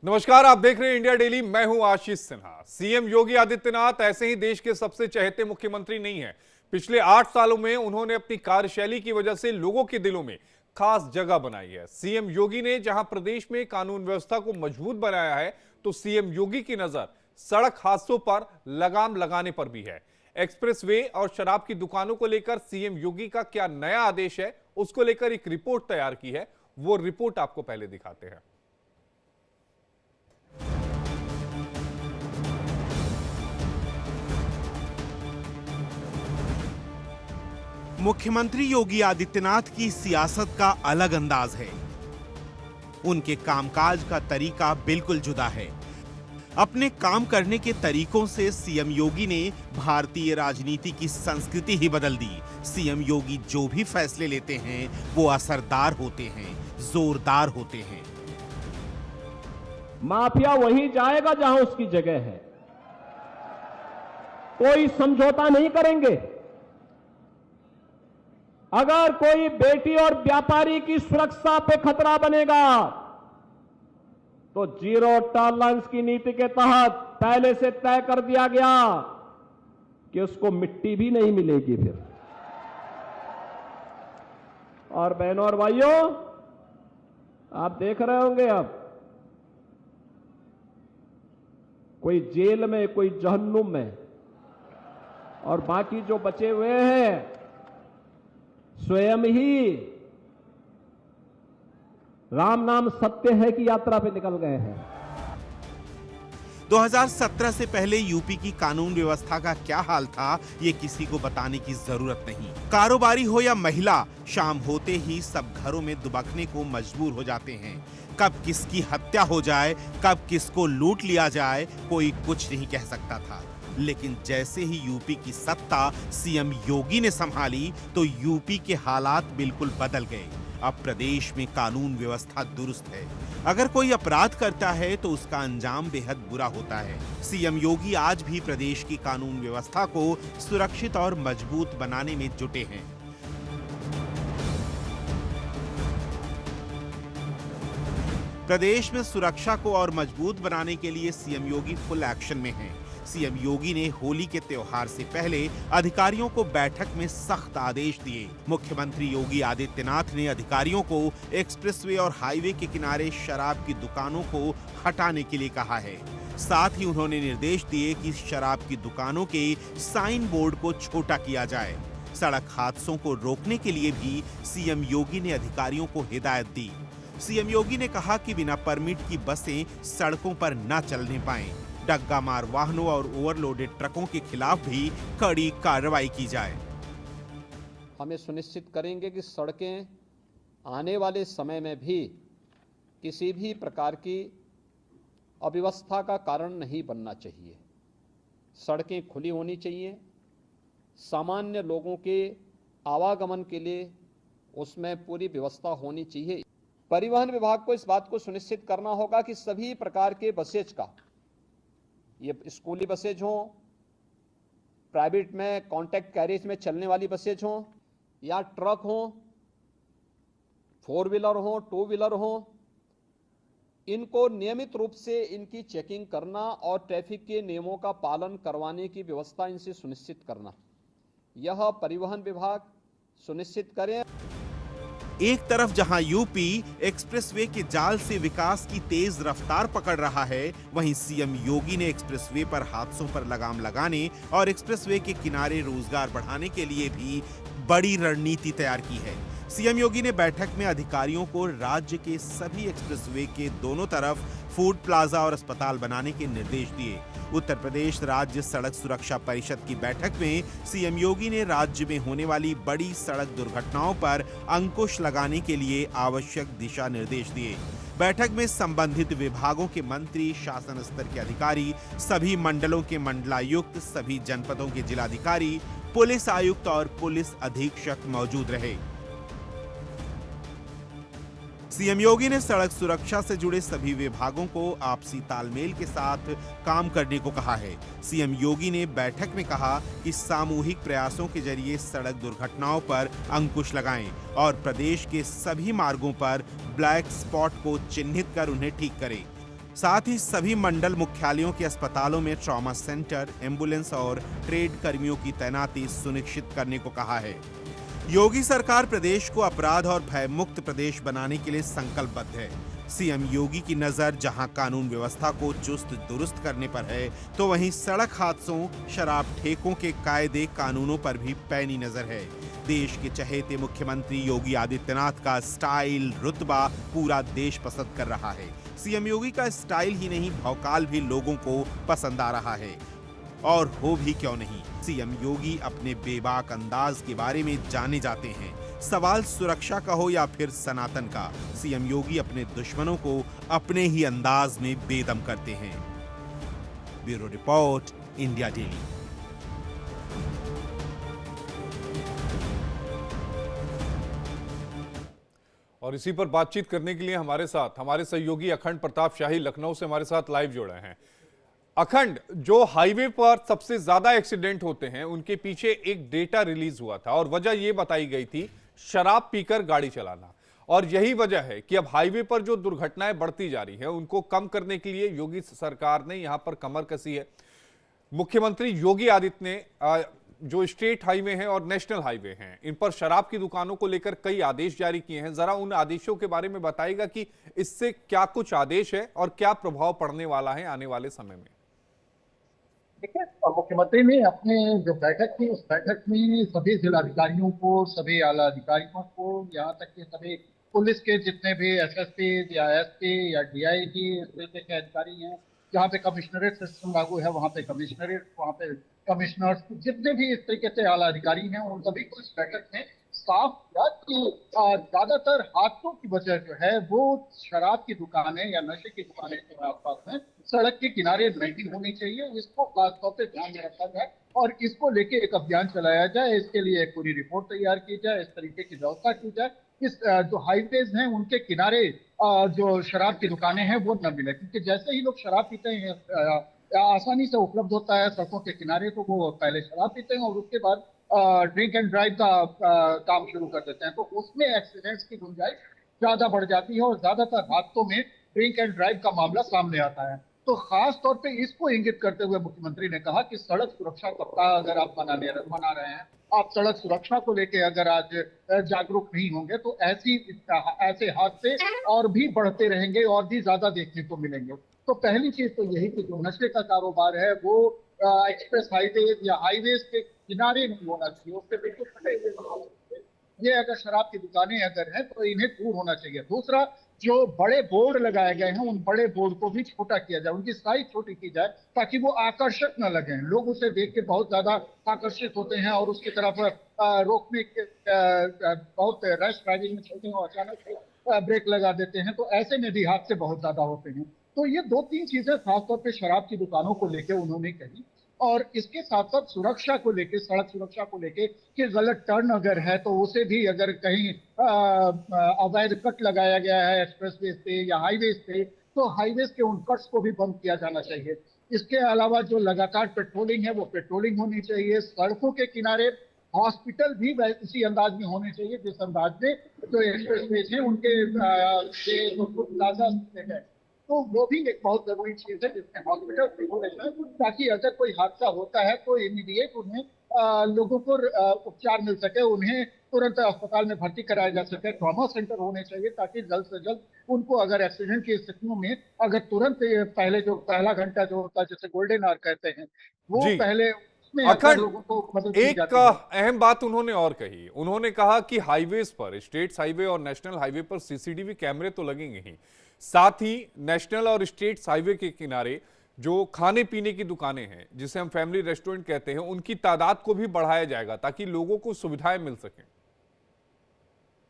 नमस्कार, आप देख रहे हैं इंडिया डेली। मैं हूं आशीष सिन्हा। सीएम योगी आदित्यनाथ ऐसे ही देश के सबसे चहेते मुख्यमंत्री नहीं हैं। पिछले 8 सालों में उन्होंने अपनी कार्यशैली की वजह से लोगों के दिलों में खास जगह बनाई है। सीएम योगी ने जहां प्रदेश में कानून व्यवस्था को मजबूत बनाया है, तो सीएम योगी की नजर सड़क हादसों पर लगाम लगाने पर भी है। एक्सप्रेसवे और शराब की दुकानों को लेकर सीएम योगी का क्या नया आदेश है, उसको लेकर एक रिपोर्ट तैयार की है। वो रिपोर्ट आपको पहले दिखाते हैं। मुख्यमंत्री योगी आदित्यनाथ की सियासत का अलग अंदाज है। उनके कामकाज का तरीका बिल्कुल जुदा है। अपने काम करने के तरीकों से सीएम योगी ने भारतीय राजनीति की संस्कृति ही बदल दी। सीएम योगी जो भी फैसले लेते हैं वो असरदार होते हैं, जोरदार होते हैं। माफिया वहीं जाएगा जहां उसकी जगह है। कोई समझौता नहीं करेंगे। अगर कोई बेटी और व्यापारी की सुरक्षा पे खतरा बनेगा तो जीरो टॉलरेंस की नीति के तहत पहले से तय कर दिया गया कि उसको मिट्टी भी नहीं मिलेगी फिर। और बहनों और भाइयों, आप देख रहे होंगे अब कोई जेल में, कोई जहन्नुम में, और बाकी जो बचे हुए हैं स्वयं ही राम नाम सत्य है की यात्रा पे निकल गए हैं। 2017 से पहले यूपी की कानून व्यवस्था का क्या हाल था, ये किसी को बताने की जरूरत नहीं। कारोबारी हो या महिला, शाम होते ही सब घरों में दुबकने को मजबूर हो जाते हैं। कब किसकी हत्या हो जाए, कब किसको लूट लिया जाए, कोई कुछ नहीं कह सकता था। लेकिन जैसे ही यूपी की सत्ता सीएम योगी ने संभाली तो यूपी के हालात बिल्कुल बदल गए। अब प्रदेश में कानून व्यवस्था दुरुस्त है। अगर कोई अपराध करता है तो उसका अंजाम बेहद बुरा होता है। सीएम योगी आज भी प्रदेश की कानून व्यवस्था को सुरक्षित और मजबूत बनाने में जुटे हैं। प्रदेश में सुरक्षा को और मजबूत बनाने के लिए सीएम योगी फुल एक्शन में हैं। सीएम योगी ने होली के त्योहार से पहले अधिकारियों को बैठक में सख्त आदेश दिए। मुख्यमंत्री योगी आदित्यनाथ ने अधिकारियों को एक्सप्रेसवे और हाईवे के किनारे शराब की दुकानों को हटाने के लिए कहा है। साथ ही उन्होंने निर्देश दिए कि शराब की दुकानों के साइन बोर्ड को छोटा किया जाए। सड़क हादसों को रोकने के लिए भी सीएम योगी ने अधिकारियों को हिदायत दी। सीएम योगी ने कहा कि बिना परमिट की बसें सड़कों पर न चलने पाएं। डग्गा मार वाहनों और ओवरलोडेड ट्रकों के खिलाफ भी कड़ी कार्रवाई की जाए। हमें सुनिश्चित करेंगे कि सड़कें आने वाले समय में भी किसी भी प्रकार की अव्यवस्था का कारण नहीं बनना चाहिए। सड़कें खुली होनी चाहिए। सामान्य लोगों के आवागमन के लिए उसमें पूरी व्यवस्था होनी चाहिए। परिवहन विभाग को इस बात को सुनिश्चित करना होगा कि सभी प्रकार के बसेज का, ये स्कूली बसेज हों, प्राइवेट में कॉन्ट्रैक्ट कैरेज में चलने वाली बसेज हों, या ट्रक हों, 4 व्हीलर हों, 2 व्हीलर हों, इनको नियमित रूप से इनकी चेकिंग करना और ट्रैफिक के नियमों का पालन करवाने की व्यवस्था इनसे सुनिश्चित करना, यह परिवहन विभाग सुनिश्चित करें। एक तरफ जहां यूपी एक्सप्रेसवे के जाल से विकास की तेज रफ्तार पकड़ रहा है, वहीं सीएम योगी ने एक्सप्रेसवे पर हादसों पर लगाम लगाने और एक्सप्रेसवे के किनारे रोजगार बढ़ाने के लिए भी बड़ी रणनीति तैयार की है। सीएम योगी ने बैठक में अधिकारियों को राज्य के सभी एक्सप्रेसवे के दोनों तरफ फूड प्लाजा और अस्पताल बनाने के निर्देश दिए। उत्तर प्रदेश राज्य सड़क सुरक्षा परिषद की बैठक में सीएम योगी ने राज्य में होने वाली बड़ी सड़क दुर्घटनाओं पर अंकुश लगाने के लिए आवश्यक दिशा निर्देश दिए। बैठक में संबंधित विभागों के मंत्री, शासन स्तर के अधिकारी, सभी मंडलों के मंडलायुक्त, सभी जनपदों के जिलाधिकारी, पुलिस आयुक्त और पुलिस अधीक्षक मौजूद रहे। सीएम योगी ने सड़क सुरक्षा से जुड़े सभी विभागों को आपसी तालमेल के साथ काम करने को कहा है। सीएम योगी ने बैठक में कहा कि सामूहिक प्रयासों के जरिए सड़क दुर्घटनाओं पर अंकुश लगाएं और प्रदेश के सभी मार्गों पर ब्लैक स्पॉट को चिन्हित कर उन्हें ठीक करें। साथ ही सभी मंडल मुख्यालयों के अस्पतालों में ट्रॉमा सेंटर, एम्बुलेंस और ट्रेड कर्मियों की तैनाती सुनिश्चित करने को कहा है। योगी सरकार प्रदेश को अपराध और भय मुक्त प्रदेश बनाने के लिए संकल्पबद्ध है। सीएम योगी की नजर जहां कानून व्यवस्था को चुस्त दुरुस्त करने पर है, तो वहीं सड़क हादसों, शराब ठेकों के कायदे कानूनों पर भी पैनी नजर है। देश के चहेते मुख्यमंत्री योगी आदित्यनाथ का स्टाइल, रुतबा पूरा देश पसंद कर रहा है। सीएम योगी का स्टाइल ही नहीं, भौकाल भी लोगों को पसंद आ रहा है। और हो भी क्यों नहीं, सीएम योगी अपने बेबाक अंदाज के बारे में जाने जाते हैं। सवाल सुरक्षा का हो या फिर सनातन का, सीएम योगी अपने दुश्मनों को अपने ही अंदाज में बेदम करते हैं। Bureau report, India daily. और इसी पर बातचीत करने के लिए हमारे साथ हमारे सहयोगी अखंड प्रताप शाही लखनऊ से हमारे साथ लाइव जुड़े हैं। अखंड, जो हाईवे पर सबसे ज्यादा एक्सीडेंट होते हैं उनके पीछे एक डेटा रिलीज हुआ था और वजह यह बताई गई थी शराब पीकर गाड़ी चलाना, और यही वजह है कि अब हाईवे पर जो दुर्घटनाएं बढ़ती जा रही है उनको कम करने के लिए योगी सरकार ने यहां पर कमर कसी है। मुख्यमंत्री योगी आदित्य ने जो स्टेट हाईवे हैं और नेशनल हाईवे हैं, इन पर शराब की दुकानों को लेकर कई आदेश जारी किए हैं। जरा उन आदेशों के बारे में बताइएगा कि इससे क्या कुछ आदेश है और क्या प्रभाव पड़ने वाला है आने वाले समय में। देखिए, मुख्यमंत्री ने अपने जो बैठक थी उस बैठक में सभी जिलाधिकारियों को, सभी आला अधिकारियों को, यहाँ तक कि सभी पुलिस के जितने भी एसएसपी या एसपी या डीआईजी इस तरीके के अधिकारी हैं, जहाँ पे कमिश्नरेट सिस्टम लागू है वहाँ पे कमिश्नरेट, वहाँ पे कमिश्नर्स, जितने भी इस तरीके से आला अधिकारी हैं उन सभी को इस बैठक में साफ किया कि ज्यादातर हादसों की वजह जो है वो शराब की दुकानें या नशे की दुकानें के आसपास में सड़क के किनारे नहीं होनी चाहिए। इसको खासतौर से ध्यान में रखा जाए और इसको लेके एक अभियान चलाया जाए। इसके लिए एक पूरी रिपोर्ट तैयार की जाए, इस तरीके की व्यवस्था की जाए, इस जो हाईवेज हैं उनके किनारे जो शराब की दुकानें हैं वो न मिले, क्योंकि जैसे ही लोग शराब पीते हैं आसानी से उपलब्ध होता है सड़कों के किनारे, तो वो पहले शराब पीते हैं और उसके बाद ड्रिंक एंड ड्राइव का काम शुरू कर देते हैं, तो उसमें एक्सीडेंट्स की गुंजाइश ज्यादा बढ़ जाती है और ज्यादातर हादसों में ड्रिंक एंड ड्राइव का मामला सामने आता है। तो खास तौर पे इसको इंगित करते हुए मुख्यमंत्री ने कहा कि सड़क सुरक्षा सप्ताह अगर आप मना रहे हैं, आप सड़क सुरक्षा को लेके अगर आज जागरूक नहीं होंगे तो ऐसे हादसे और भी बढ़ते रहेंगे और भी ज्यादा देखने को मिलेंगे। तो पहली चीज तो यही कि जो नशे का कारोबार है वो एक्सप्रेस हाईवे या हाईवेज के किनारे नहीं होना चाहिए, उससे बिल्कुल हटे हुए। ये अगर शराब की दुकानें अगर हैं तो इन्हें दूर होना चाहिए। दूसरा, जो बड़े बोर्ड लगाए गए हैं उन बड़े बोर्ड को भी छोटा किया जाए, उनकी साइज छोटी की जाए ताकि वो आकर्षक न लगे। लोग उसे देख के बहुत ज्यादा आकर्षित होते हैं और उसकी तरफ रोकने के बहुत रश ड्राइविंग में चलते हैं और अचानक से ब्रेक लगा देते हैं, तो ऐसे में भी हादसे बहुत ज्यादा होते हैं। तो ये दो तीन चीजें खासतौर पे शराब की दुकानों को लेके उन्होंने कही और इसके साथ साथ सुरक्षा को लेके, सड़क सुरक्षा को लेके कि गलत टर्न अगर है तो उसे भी अगर कहीं अवैध कट लगाया गया है एक्सप्रेसवे पे या हाईवेज पे, तो हाईवेज के उन कट्स को भी बंद किया जाना चाहिए। इसके अलावा जो लगातार पेट्रोलिंग है वो पेट्रोलिंग होनी चाहिए। सड़कों के किनारे हॉस्पिटल भी इसी अंदाज में होने चाहिए जिस अंदाज में जो एक्सप्रेसवेज हैं उनके प्लाजा है, तो वो भी एक बहुत जरूरी चीज है जिसमें हॉस्पिटल भी होने चाहिए ताकि अगर कोई हादसा होता है तो इमीडिएट उन्हें लोगों को उपचार मिल सके, उन्हें तुरंत अस्पताल में भर्ती कराया जा सके। ट्रॉमा सेंटर होने चाहिए ताकि जल्द से जल्द उनको अगर एक्सीडेंट की स्थितियों में अगर तुरंत पहले जो पहला घंटा जो होता है जिसे गोल्डन आवर कहते हैं वो पहले अखंड, एक अहम बात उन्होंने और कही, उन्होंने कहा कि हाईवेज पर, स्टेट हाईवे और नेशनल हाईवे पर सीसीटीवी कैमरे तो लगेंगे ही, साथ ही नेशनल और स्टेट हाईवे के किनारे जो खाने पीने की दुकानें हैं जिसे हम फैमिली रेस्टोरेंट कहते हैं उनकी तादाद को भी बढ़ाया जाएगा ताकि लोगों को सुविधाएं मिल सकें।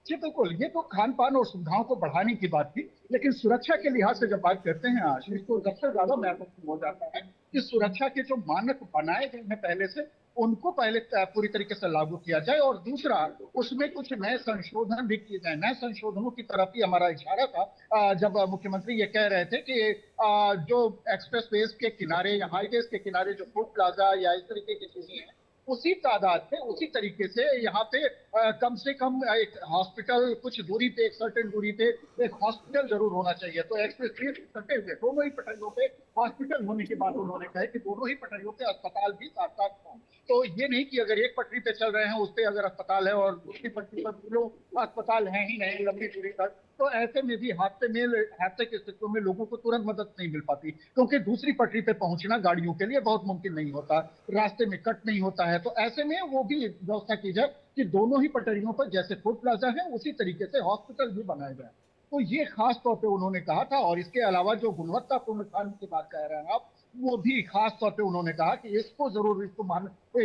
जी बिल्कुल, ये तो खान पान और सुविधाओं को बढ़ाने की बात थी, लेकिन सुरक्षा के लिहाज से जब बात करते हैं आशीष, तो सबसे ज्यादा महत्वपूर्ण हो जाता है कि सुरक्षा के जो मानक बनाए गए हैं पहले से उनको पहले पूरी तरीके से लागू किया जाए और दूसरा उसमें कुछ नए संशोधन भी किए जाए। नए संशोधनों की तरफ ही हमारा इशारा था जब मुख्यमंत्री ये कह रहे थे कि जो एक्सप्रेस वेज के किनारे या हाईवेज के किनारे जो फूड प्लाजा या इस तरीके की चीजें हैं उसी तादाद पे उसी तरीके से यहाँ पे कम से कम एक हॉस्पिटल कुछ दूरी पे, एक सर्टेन दूरी पे एक हॉस्पिटल जरूर होना चाहिए। तो एक्सप्रेस वे सटे हुए दोनों ही पटरियों पे हॉस्पिटल होने के बाद उन्होंने कहा कि दोनों ही पटरियों पे अस्पताल भी साथ साथ हों। तो ये नहीं कि अगर एक पटरी पे चल रहे हैं उस पे अगर अस्पताल है और दूसरी पटरी पर लोग अस्पताल है ही नहीं लंबी दूरी तक, तो ऐसे में भी हादसे की स्थितियों में लोगों को तुरंत मदद नहीं मिल पाती, क्योंकि दूसरी पटरी पे पहुंचना गाड़ियों के लिए बहुत मुमकिन नहीं होता, रास्ते में कट नहीं होता है। तो ऐसे में वो भी व्यवस्था की जाए कि दोनों ही पटरियों पर जैसे फूड प्लाजा है उसी तरीके से हॉस्पिटल भी बनाए जाए। तो ये खास तौर पे उन्होंने कहा था। और इसके अलावा जो गुणवत्तापूर्ण खाने की बात कह रहे हैं आप, वो भी खास तौर पे उन्होंने कहा कि इसको जरूर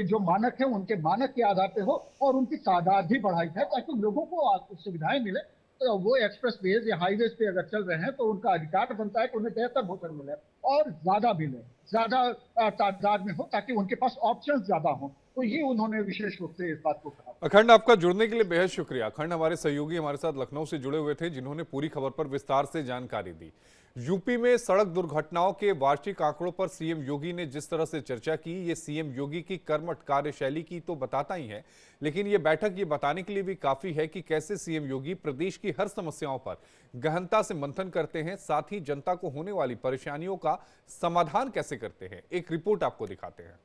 जो मानक है उनके मानक के आधार पे हो और उनकी तादाद भी बढ़ाई जाए ताकि लोगों को सुविधाएं मिले। तो वो एक्सप्रेस वेज या हाईवेज पे अगर चल रहे हैं तो उनका अधिकार बनता है कि उन्हें बेहतर भोजन मिले और ज्यादा मिले, ज्यादा तादाद में हो, ताकि उनके पास ऑप्शंस ज्यादा हो। तो ये उन्होंने विशेष रूप से इस बात को कहा। अखंड, आपका जुड़ने के लिए बेहद शुक्रिया। अखंड हमारे सहयोगी हमारे साथ लखनऊ से जुड़े हुए थे, जिन्होंने पूरी खबर पर विस्तार से जानकारी दी। यूपी में सड़क दुर्घटनाओं के वार्षिक आंकड़ों पर सीएम योगी ने जिस तरह से चर्चा की, ये सीएम योगी की कर्मठ कार्यशैली की तो बताता ही है, लेकिन ये बैठक ये बताने के लिए भी काफी है कि कैसे सीएम योगी प्रदेश की हर समस्याओं पर गहनता से मंथन करते हैं, साथ ही जनता को होने वाली परेशानियों का समाधान कैसे करते हैं। एक रिपोर्ट आपको दिखाते हैं।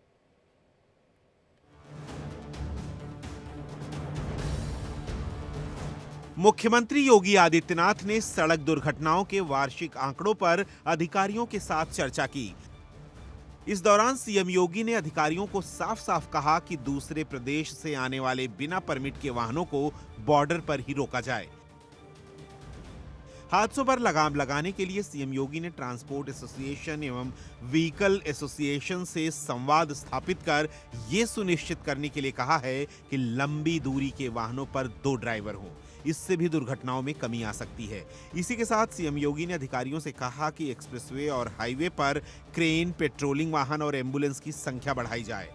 मुख्यमंत्री योगी आदित्यनाथ ने सड़क दुर्घटनाओं के वार्षिक आंकड़ों पर अधिकारियों के साथ चर्चा की। इस दौरान सीएम योगी ने अधिकारियों को साफ साफ कहा कि दूसरे प्रदेश से आने वाले बिना परमिट के वाहनों को बॉर्डर पर ही रोका जाए। हादसों पर लगाम लगाने के लिए सीएम योगी ने ट्रांसपोर्ट एसोसिएशन एवं व्हीकल एसोसिएशन से संवाद स्थापित कर यह सुनिश्चित करने के लिए कहा है कि लंबी दूरी के वाहनों पर 2 ड्राइवर हों। इससे भी दुर्घटनाओं में कमी आ सकती है। इसी के साथ सीएम योगी ने अधिकारियों से कहा कि एक्सप्रेसवे और हाईवे पर क्रेन, पेट्रोलिंग वाहन और एम्बुलेंस की संख्या बढ़ाई जाए।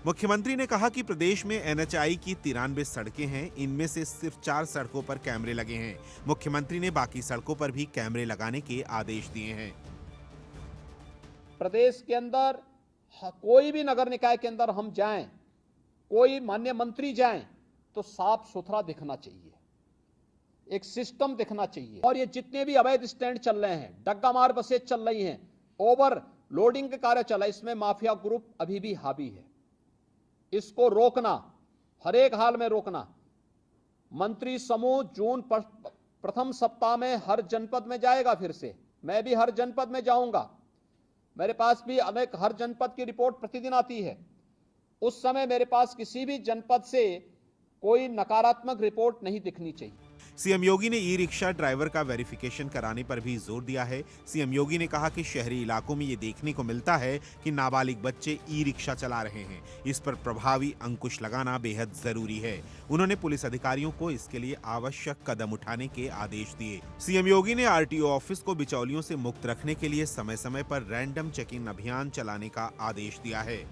मुख्यमंत्री ने कहा कि प्रदेश में एनएचआई की 93 सड़कें हैं, इनमें से सिर्फ 4 सड़कों पर कैमरे लगे हैं। मुख्यमंत्री ने बाकी सड़कों पर भी कैमरे लगाने के आदेश दिए हैं। प्रदेश के अंदर कोई भी नगर निकाय के अंदर हम जाएं, कोई माननीय मंत्री जाएं, तो साफ सुथरा दिखना चाहिए, एक सिस्टम दिखना चाहिए। और ये जितने भी अवैध स्टैंड चल रहे हैं, डग्गा मार बसें चल रही हैं, ओवर लोडिंग के कार्य चल रहा है, इसमें माफिया ग्रुप अभी भी हावी है। इसको रोकना, हर एक हाल में रोकना। मंत्री समूह जून प्रथम सप्ताह में हर जनपद में जाएगा। फिर से मैं भी हर जनपद में जाऊंगा। मेरे पास भी अनेक हर जनपद की रिपोर्ट प्रतिदिन आती है। उस समय मेरे पास किसी भी जनपद से कोई नकारात्मक रिपोर्ट नहीं दिखनी चाहिए। सीएम योगी ने ई रिक्शा ड्राइवर का वेरिफिकेशन कराने पर भी जोर दिया है। सीएम योगी ने कहा कि शहरी इलाकों में ये देखने को मिलता है कि नाबालिग बच्चे ई रिक्शा चला रहे हैं। इस पर प्रभावी अंकुश लगाना बेहद जरूरी है। उन्होंने पुलिस अधिकारियों को इसके लिए आवश्यक कदम उठाने के आदेश दिए। सीएम योगी ने आरटीओ ऑफिस को बिचौलियों से मुक्त रखने के लिए समय समय पर रैंडम चेकिंग अभियान चलाने का आदेश दिया है।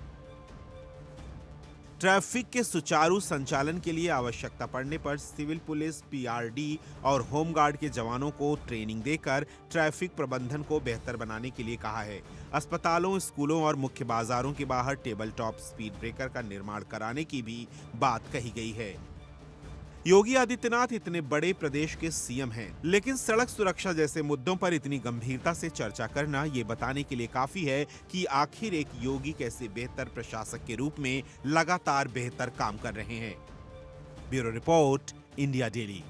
ट्रैफिक के सुचारू संचालन के लिए आवश्यकता पड़ने पर सिविल पुलिस, पीआरडी और होमगार्ड के जवानों को ट्रेनिंग देकर ट्रैफिक प्रबंधन को बेहतर बनाने के लिए कहा है। अस्पतालों, स्कूलों और मुख्य बाजारों के बाहर टेबल टॉप स्पीड ब्रेकर का निर्माण कराने की भी बात कही गई है। योगी आदित्यनाथ इतने बड़े प्रदेश के सीएम हैं, लेकिन सड़क सुरक्षा जैसे मुद्दों पर इतनी गंभीरता से चर्चा करना ये बताने के लिए काफी है कि आखिर एक योगी कैसे बेहतर प्रशासक के रूप में लगातार बेहतर काम कर रहे हैं। Bureau report, India daily.